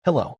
Hello.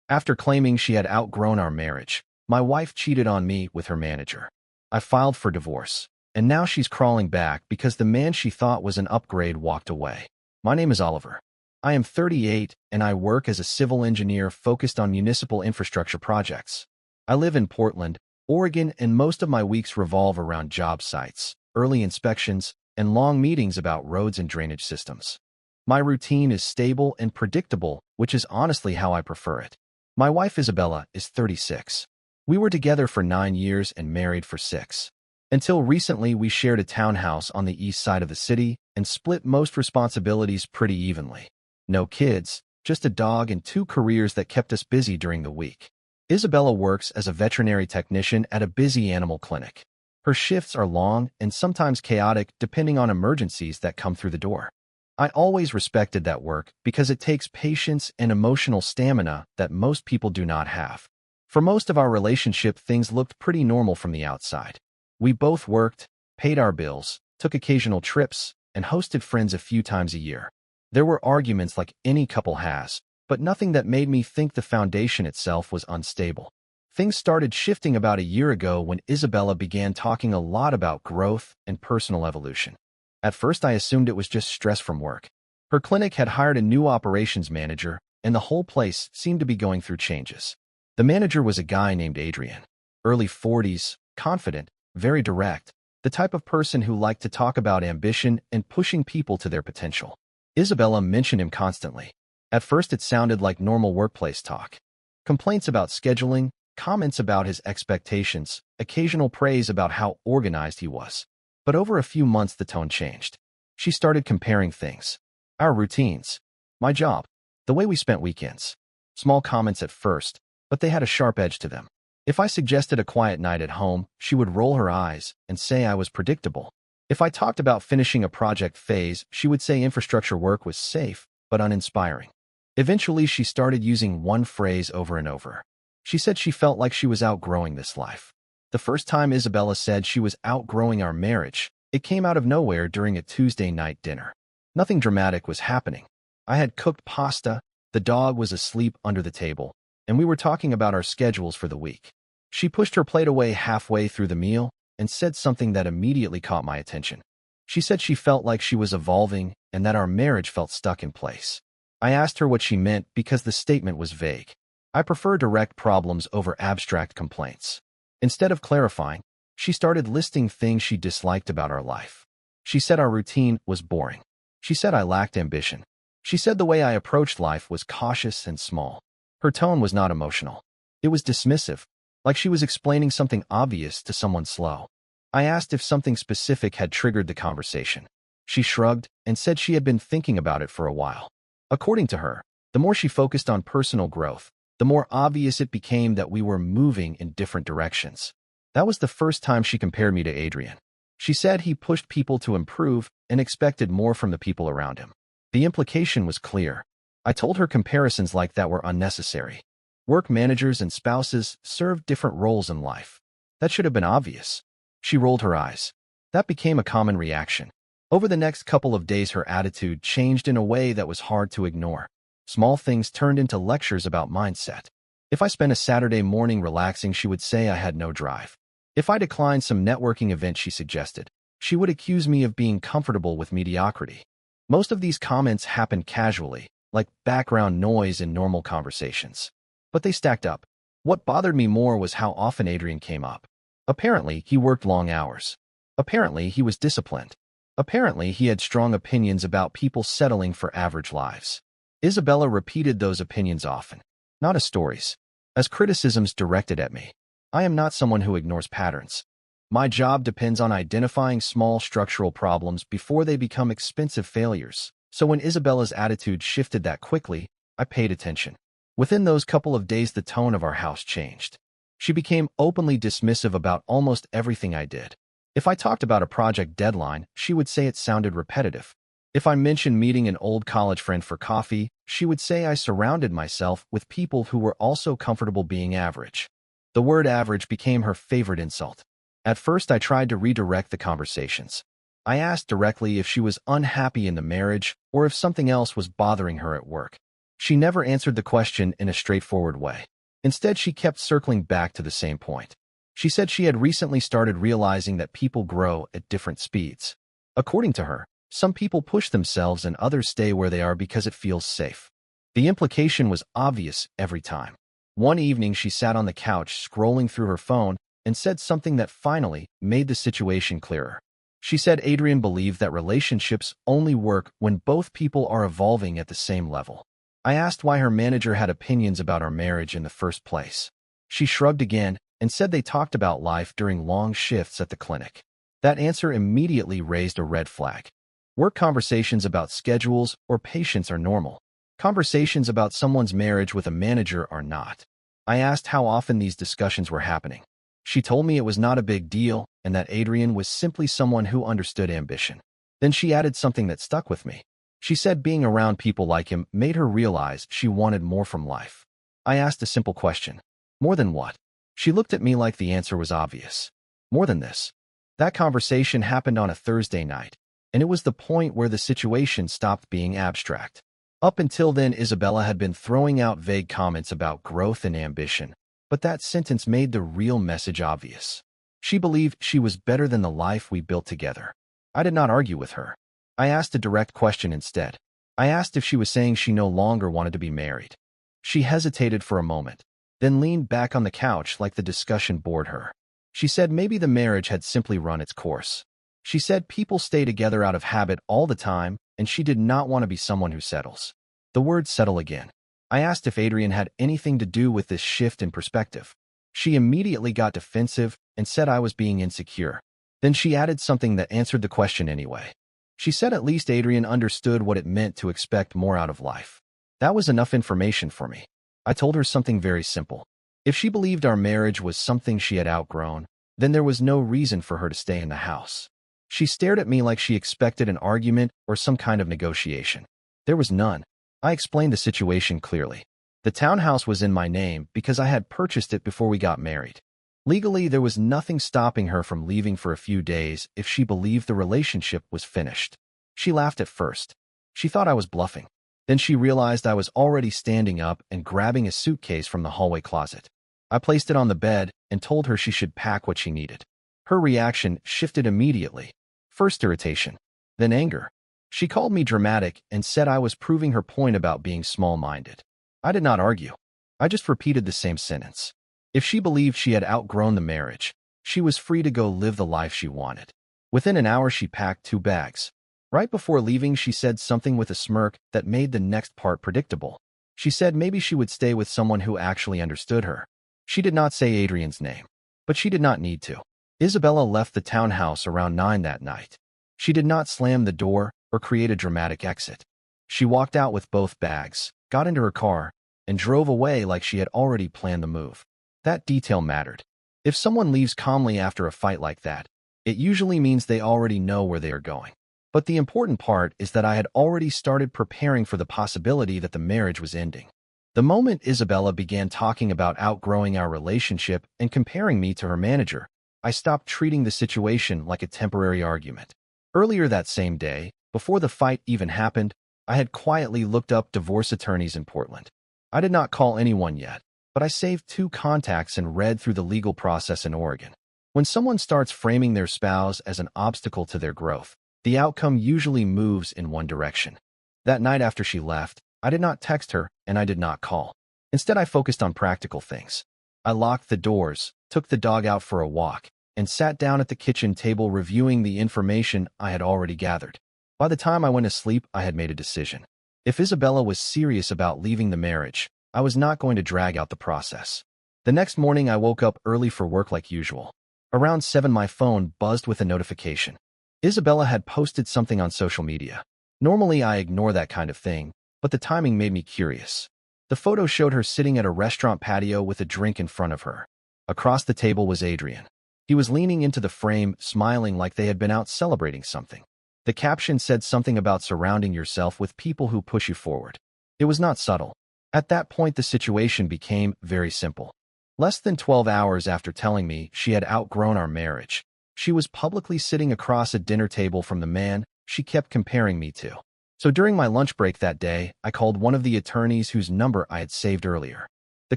After claiming she had outgrown our marriage, my wife cheated on me with her manager. I filed for divorce, and now she's crawling back because the man she thought was an upgrade walked away. My name is Oliver. I am 38, and I work as a civil engineer focused on municipal infrastructure projects. I live in Portland, Oregon, and most of my weeks revolve around job sites, early inspections, and long meetings about roads and drainage systems. My routine is stable and predictable, which is honestly how I prefer it. My wife Isabella is 36. We were together for 9 years and married for 6. Until recently, we shared a townhouse on the east side of the city and split most responsibilities pretty evenly. No kids, just a dog and 2 careers that kept us busy during the week. Isabella works as a veterinary technician at a busy animal clinic. Her shifts are long and sometimes chaotic depending on emergencies that come through the door. I always respected that work because it takes patience and emotional stamina that most people do not have. For most of our relationship, things looked pretty normal from the outside. We both worked, paid our bills, took occasional trips, and hosted friends a few times a year. There were arguments like any couple has, but nothing that made me think the foundation itself was unstable. Things started shifting about a year ago when Isabella began talking a lot about growth and personal evolution. At first, I assumed it was just stress from work. Her clinic had hired a new operations manager, and the whole place seemed to be going through changes. The manager was a guy named Adrian, early 40s, confident, very direct, the type of person who liked to talk about ambition and pushing people to their potential. Isabella mentioned him constantly. At first, it sounded like normal workplace talk. Complaints about scheduling, comments about his expectations, occasional praise about how organized he was. But over a few months, the tone changed. She started comparing things. Our routines, my job, the way we spent weekends. Small comments at first, but they had a sharp edge to them. If I suggested a quiet night at home, she would roll her eyes and say I was predictable. If I talked about finishing a project phase, she would say infrastructure work was safe, but uninspiring. Eventually, she started using one phrase over and over. She said she felt like she was outgrowing this life. The first time Isabella said she was outgrowing our marriage, it came out of nowhere during a Tuesday night dinner. Nothing dramatic was happening. I had cooked pasta, the dog was asleep under the table, and we were talking about our schedules for the week. She pushed her plate away halfway through the meal and said something that immediately caught my attention. She said she felt like she was evolving and that our marriage felt stuck in place. I asked her what she meant because the statement was vague. I prefer direct problems over abstract complaints. Instead of clarifying, she started listing things she disliked about our life. She said our routine was boring. She said I lacked ambition. She said the way I approached life was cautious and small. Her tone was not emotional. It was dismissive, like she was explaining something obvious to someone slow. I asked if something specific had triggered the conversation. She shrugged and said she had been thinking about it for a while. According to her, the more she focused on personal growth, the more obvious it became that we were moving in different directions. That was the first time she compared me to Adrian. She said he pushed people to improve and expected more from the people around him. The implication was clear. I told her comparisons like that were unnecessary. Work managers and spouses serve different roles in life. That should have been obvious. She rolled her eyes. That became a common reaction. Over the next couple of days, her attitude changed in a way that was hard to ignore. Small things turned into lectures about mindset. If I spent a Saturday morning relaxing, she would say I had no drive. If I declined some networking event she suggested, she would accuse me of being comfortable with mediocrity. Most of these comments happened casually, like background noise in normal conversations. But they stacked up. What bothered me more was how often Adrian came up. Apparently, he worked long hours. Apparently, he was disciplined. Apparently, he had strong opinions about people settling for average lives. Isabella repeated those opinions often, not as stories, as criticisms directed at me. I am not someone who ignores patterns. My job depends on identifying small structural problems before they become expensive failures. So when Isabella's attitude shifted that quickly, I paid attention. Within those couple of days, the tone of our house changed. She became openly dismissive about almost everything I did. If I talked about a project deadline, she would say it sounded repetitive. If I mentioned meeting an old college friend for coffee, she would say I surrounded myself with people who were also comfortable being average. The word average became her favorite insult. At first, I tried to redirect the conversations. I asked directly if she was unhappy in the marriage or if something else was bothering her at work. She never answered the question in a straightforward way. Instead, she kept circling back to the same point. She said she had recently started realizing that people grow at different speeds. According to her, some people push themselves and others stay where they are because it feels safe. The implication was obvious every time. One evening, she sat on the couch scrolling through her phone and said something that finally made the situation clearer. She said Adrian believed that relationships only work when both people are evolving at the same level. I asked why her manager had opinions about our marriage in the first place. She shrugged again and said they talked about life during long shifts at the clinic. That answer immediately raised a red flag. Work conversations about schedules or patients are normal. Conversations about someone's marriage with a manager are not. I asked how often these discussions were happening. She told me it was not a big deal and that Adrian was simply someone who understood ambition. Then she added something that stuck with me. She said being around people like him made her realize she wanted more from life. I asked a simple question. More than what? She looked at me like the answer was obvious. More than this. That conversation happened on a Thursday night, and it was the point where the situation stopped being abstract. Up until then, Isabella had been throwing out vague comments about growth and ambition, but that sentence made the real message obvious. She believed she was better than the life we built together. I did not argue with her. I asked a direct question instead. I asked if she was saying she no longer wanted to be married. She hesitated for a moment, then leaned back on the couch like the discussion bored her. She said maybe the marriage had simply run its course. She said people stay together out of habit all the time, and she did not want to be someone who settles. The word settle again. I asked if Adrian had anything to do with this shift in perspective. She immediately got defensive and said I was being insecure. Then she added something that answered the question anyway. She said at least Adrian understood what it meant to expect more out of life. That was enough information for me. I told her something very simple. If she believed our marriage was something she had outgrown, then there was no reason for her to stay in the house. She stared at me like she expected an argument or some kind of negotiation. There was none. I explained the situation clearly. The townhouse was in my name because I had purchased it before we got married. Legally, there was nothing stopping her from leaving for a few days if she believed the relationship was finished. She laughed at first. She thought I was bluffing. Then she realized I was already standing up and grabbing a suitcase from the hallway closet. I placed it on the bed and told her she should pack what she needed. Her reaction shifted immediately. First irritation, then anger. She called me dramatic and said I was proving her point about being small-minded. I did not argue. I just repeated the same sentence. If she believed she had outgrown the marriage, she was free to go live the life she wanted. Within an hour, she packed 2 bags. Right before leaving, she said something with a smirk that made the next part predictable. She said maybe she would stay with someone who actually understood her. She did not say Adrian's name, but she did not need to. Isabella left the townhouse around 9 that night. She did not slam the door or create a dramatic exit. She walked out with both bags, got into her car, and drove away like she had already planned the move. That detail mattered. If someone leaves calmly after a fight like that, it usually means they already know where they are going. But the important part is that I had already started preparing for the possibility that the marriage was ending. The moment Isabella began talking about outgrowing our relationship and comparing me to her manager, I stopped treating the situation like a temporary argument. Earlier that same day, before the fight even happened, I had quietly looked up divorce attorneys in Portland. I did not call anyone yet, but I saved 2 contacts and read through the legal process in Oregon. When someone starts framing their spouse as an obstacle to their growth, the outcome usually moves in one direction. That night after she left, I did not text her and I did not call. Instead, I focused on practical things. I locked the doors, took the dog out for a walk, and sat down at the kitchen table reviewing the information I had already gathered. By the time I went to sleep, I had made a decision. If Isabella was serious about leaving the marriage, I was not going to drag out the process. The next morning, I woke up early for work like usual. Around 7, my phone buzzed with a notification. Isabella had posted something on social media. Normally, I ignore that kind of thing, but the timing made me curious. The photo showed her sitting at a restaurant patio with a drink in front of her. Across the table was Adrian. He was leaning into the frame, smiling like they had been out celebrating something. The caption said something about surrounding yourself with people who push you forward. It was not subtle. At that point, the situation became very simple. Less than 12 hours after telling me she had outgrown our marriage, she was publicly sitting across a dinner table from the man she kept comparing me to. So during my lunch break that day, I called one of the attorneys whose number I had saved earlier. The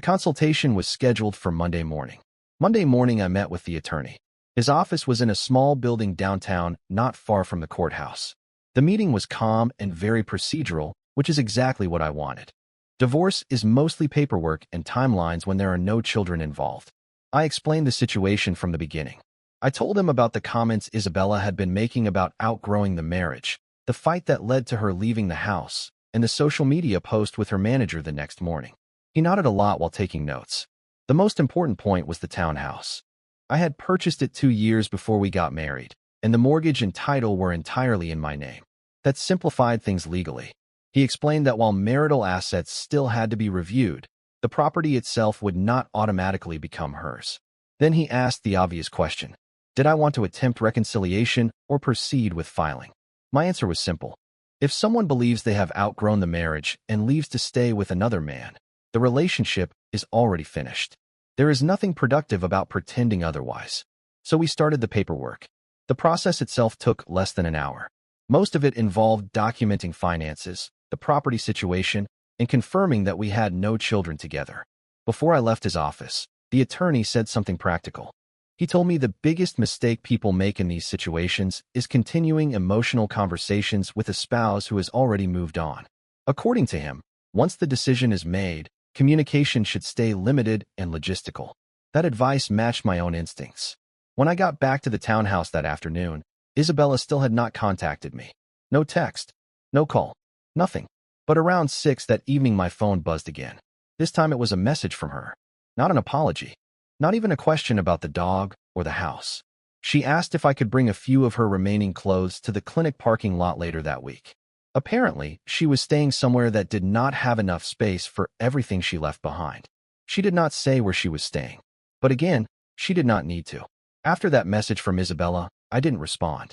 consultation was scheduled for Monday morning. Monday morning, I met with the attorney. His office was in a small building downtown, not far from the courthouse. The meeting was calm and very procedural, which is exactly what I wanted. Divorce is mostly paperwork and timelines when there are no children involved. I explained the situation from the beginning. I told him about the comments Isabella had been making about outgrowing the marriage, the fight that led to her leaving the house, and the social media post with her manager the next morning. He nodded a lot while taking notes. The most important point was the townhouse. I had purchased it 2 years before we got married, and the mortgage and title were entirely in my name. That simplified things legally. He explained that while marital assets still had to be reviewed, the property itself would not automatically become hers. Then he asked the obvious question. Did I want to attempt reconciliation or proceed with filing? My answer was simple. If someone believes they have outgrown the marriage and leaves to stay with another man, the relationship is already finished. There is nothing productive about pretending otherwise. So we started the paperwork. The process itself took less than an hour. Most of it involved documenting finances, the property situation, and confirming that we had no children together. Before I left his office, the attorney said something practical. He told me the biggest mistake people make in these situations is continuing emotional conversations with a spouse who has already moved on. According to him, once the decision is made, communication should stay limited and logistical. That advice matched my own instincts. When I got back to the townhouse that afternoon, Isabella still had not contacted me. No text, no call, nothing. But around 6 that evening my phone buzzed again. This time it was a message from her. Not an apology. Not even a question about the dog or the house. She asked if I could bring a few of her remaining clothes to the clinic parking lot later that week. Apparently, she was staying somewhere that did not have enough space for everything she left behind. She did not say where she was staying. But again, she did not need to. After that message from Isabella, I didn't respond.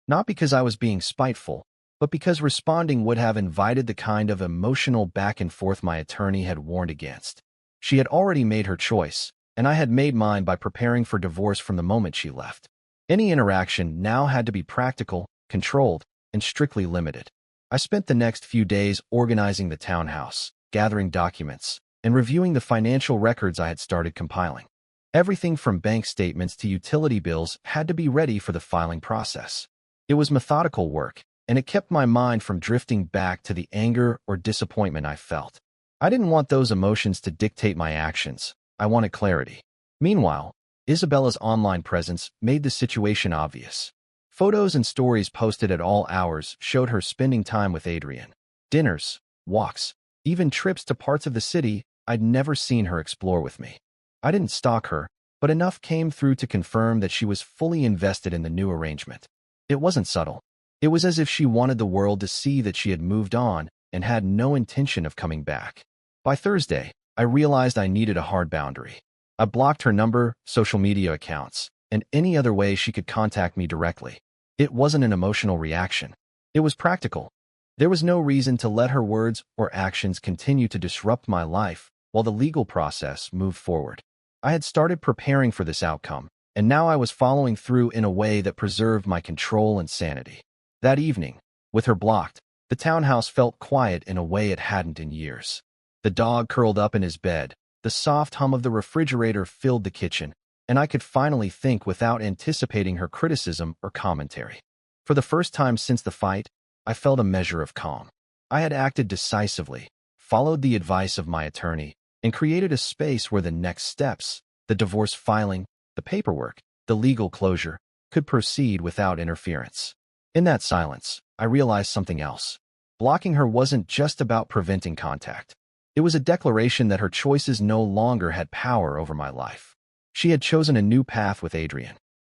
Not because I was being spiteful, but because responding would have invited the kind of emotional back and forth my attorney had warned against. She had already made her choice, and I had made mine by preparing for divorce from the moment she left. Any interaction now had to be practical, controlled, and strictly limited. I spent the next few days organizing the townhouse, gathering documents, and reviewing the financial records I had started compiling. Everything from bank statements to utility bills had to be ready for the filing process. It was methodical work, and it kept my mind from drifting back to the anger or disappointment I felt. I didn't want those emotions to dictate my actions. I wanted clarity. Meanwhile, Isabella's online presence made the situation obvious. Photos and stories posted at all hours showed her spending time with Adrian. Dinners, walks, even trips to parts of the city I'd never seen her explore with me. I didn't stalk her, but enough came through to confirm that she was fully invested in the new arrangement. It wasn't subtle. It was as if she wanted the world to see that she had moved on and had no intention of coming back. By Thursday, I realized I needed a hard boundary. I blocked her number, social media accounts, and any other way she could contact me directly. It wasn't an emotional reaction. It was practical. There was no reason to let her words or actions continue to disrupt my life while the legal process moved forward. I had started preparing for this outcome, and now I was following through in a way that preserved my control and sanity. That evening, with her blocked, the townhouse felt quiet in a way it hadn't in years. The dog curled up in his bed, the soft hum of the refrigerator filled the kitchen, and I could finally think without anticipating her criticism or commentary. For the first time since the fight, I felt a measure of calm. I had acted decisively, followed the advice of my attorney, and created a space where the next steps, the divorce filing, the paperwork, the legal closure, could proceed without interference. In that silence, I realized something else. Blocking her wasn't just about preventing contact. It was a declaration that her choices no longer had power over my life. She had chosen a new path with Adrian.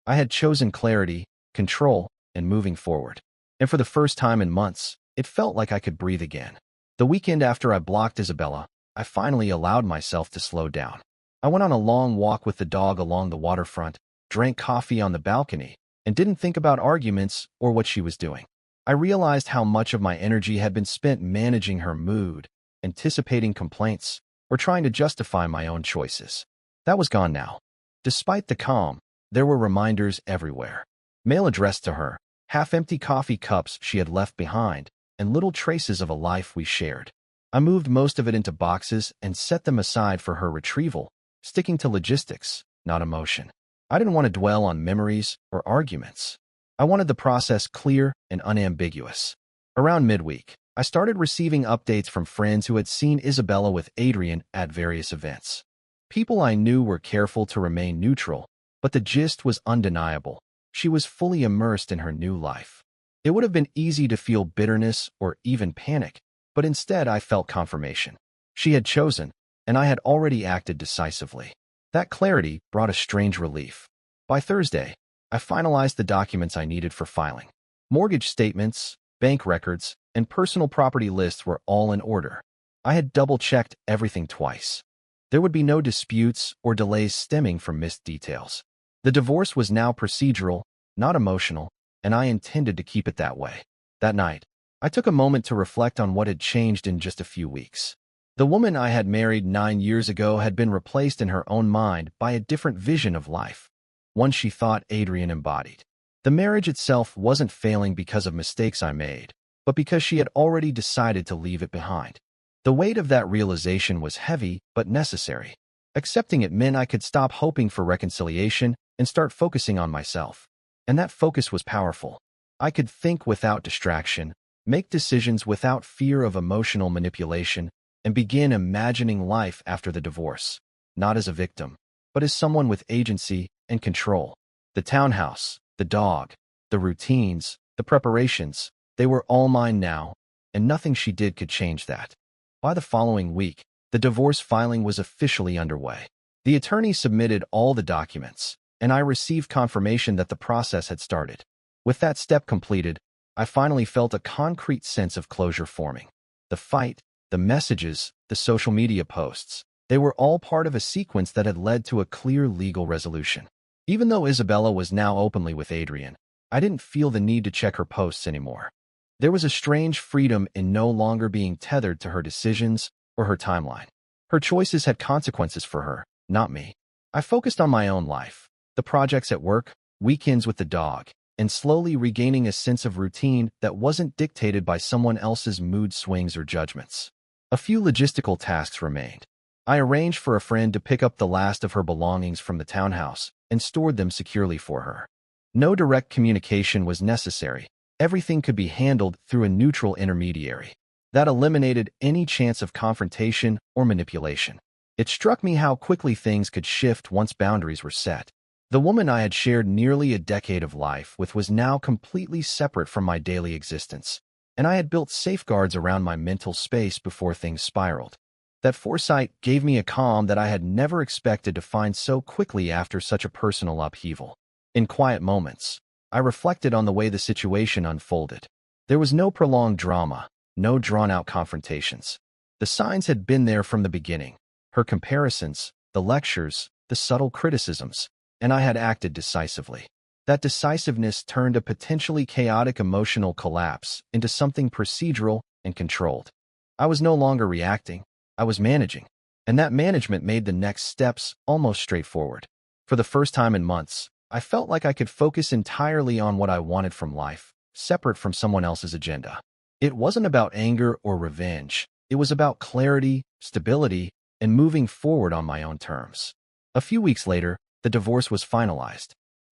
I had chosen clarity, control, and moving forward. And for the first time in months, it felt like I could breathe again. The weekend after I blocked Isabella, I finally allowed myself to slow down. I went on a long walk with the dog along the waterfront, drank coffee on the balcony, and didn't think about arguments or what she was doing. I realized how much of my energy had been spent managing her mood, anticipating complaints, or trying to justify my own choices. That was gone now. Despite the calm, there were reminders everywhere. Mail addressed to her, half-empty coffee cups she had left behind, and little traces of a life we shared. I moved most of it into boxes and set them aside for her retrieval, sticking to logistics, not emotion. I didn't want to dwell on memories or arguments. I wanted the process clear and unambiguous. Around midweek, I started receiving updates from friends who had seen Isabella with Adrian at various events. People I knew were careful to remain neutral, but the gist was undeniable. She was fully immersed in her new life. It would have been easy to feel bitterness or even panic, but instead I felt confirmation. She had chosen, and I had already acted decisively. That clarity brought a strange relief. By Thursday, I finalized the documents I needed for filing. Mortgage statements, bank records, and personal property lists were all in order. I had double-checked everything twice. There would be no disputes or delays stemming from missed details. The divorce was now procedural, not emotional, and I intended to keep it that way. That night, I took a moment to reflect on what had changed in just a few weeks. The woman I had married 9 years ago had been replaced in her own mind by a different vision of life, one she thought Adrian embodied. The marriage itself wasn't failing because of mistakes I made, but because she had already decided to leave it behind. The weight of that realization was heavy but necessary. Accepting it meant I could stop hoping for reconciliation and start focusing on myself. And that focus was powerful. I could think without distraction, make decisions without fear of emotional manipulation, and begin imagining life after the divorce, not as a victim, but as someone with agency and control. The townhouse, the dog, the routines, the preparations, they were all mine now, and nothing she did could change that. By the following week, the divorce filing was officially underway. The attorney submitted all the documents, and I received confirmation that the process had started. With that step completed, I finally felt a concrete sense of closure forming. The fight, the messages, the social media posts, they were all part of a sequence that had led to a clear legal resolution. Even though Isabella was now openly with Adrian, I didn't feel the need to check her posts anymore. There was a strange freedom in no longer being tethered to her decisions or her timeline. Her choices had consequences for her, not me. I focused on my own life, the projects at work, weekends with the dog, and slowly regaining a sense of routine that wasn't dictated by someone else's mood swings or judgments. A few logistical tasks remained. I arranged for a friend to pick up the last of her belongings from the townhouse and stored them securely for her. No direct communication was necessary. Everything could be handled through a neutral intermediary. That eliminated any chance of confrontation or manipulation. It struck me how quickly things could shift once boundaries were set. The woman I had shared nearly a decade of life with was now completely separate from my daily existence, and I had built safeguards around my mental space before things spiraled. That foresight gave me a calm that I had never expected to find so quickly after such a personal upheaval. In quiet moments, I reflected on the way the situation unfolded. There was no prolonged drama, no drawn-out confrontations. The signs had been there from the beginning. Her comparisons, the lectures, the subtle criticisms, and I had acted decisively. That decisiveness turned a potentially chaotic emotional collapse into something procedural and controlled. I was no longer reacting, I was managing, and that management made the next steps almost straightforward. For the first time in months, I felt like I could focus entirely on what I wanted from life, separate from someone else's agenda. It wasn't about anger or revenge. It was about clarity, stability, and moving forward on my own terms. A few weeks later, the divorce was finalized.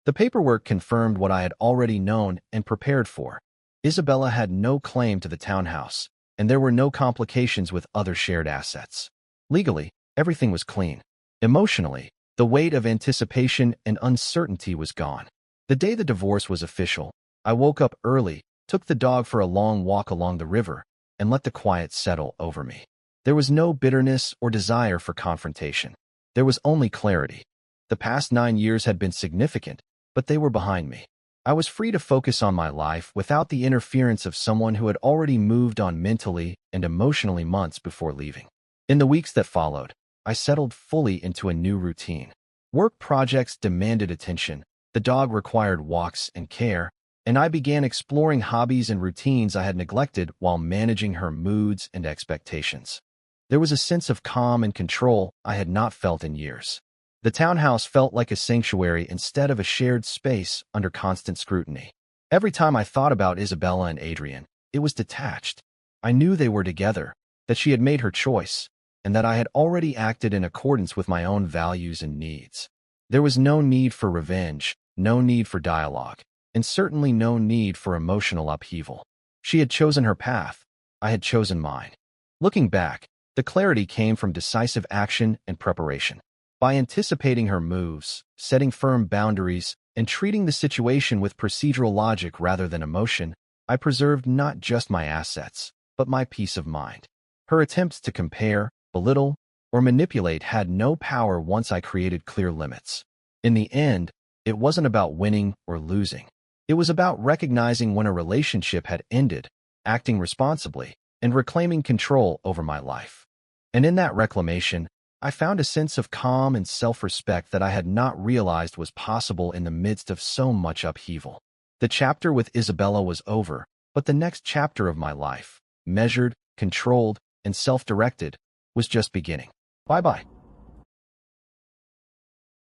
The paperwork confirmed what I had already known and prepared for. Isabella had no claim to the townhouse, and there were no complications with other shared assets. Legally, everything was clean. Emotionally, the weight of anticipation and uncertainty was gone. The day the divorce was official, I woke up early, took the dog for a long walk along the river, and let the quiet settle over me. There was no bitterness or desire for confrontation. There was only clarity. The past 9 years had been significant, but they were behind me. I was free to focus on my life without the interference of someone who had already moved on mentally and emotionally months before leaving. In the weeks that followed, I settled fully into a new routine. Work projects demanded attention, the dog required walks and care, and I began exploring hobbies and routines I had neglected while managing her moods and expectations. There was a sense of calm and control I had not felt in years. The townhouse felt like a sanctuary instead of a shared space under constant scrutiny. Every time I thought about Isabella and Adrian, it was detached. I knew they were together, that she had made her choice, and that I had already acted in accordance with my own values and needs. There was no need for revenge, no need for dialogue, and certainly no need for emotional upheaval. She had chosen her path. I had chosen mine. Looking back, the clarity came from decisive action and preparation. By anticipating her moves, setting firm boundaries, and treating the situation with procedural logic rather than emotion, I preserved not just my assets, but my peace of mind. Her attempts to compare, belittle, or manipulate had no power once I created clear limits. In the end, it wasn't about winning or losing. It was about recognizing when a relationship had ended, acting responsibly, and reclaiming control over my life. And in that reclamation, I found a sense of calm and self-respect that I had not realized was possible in the midst of so much upheaval. The chapter with Isabella was over, but the next chapter of my life, measured, controlled, and self-directed, was just beginning. Bye-bye.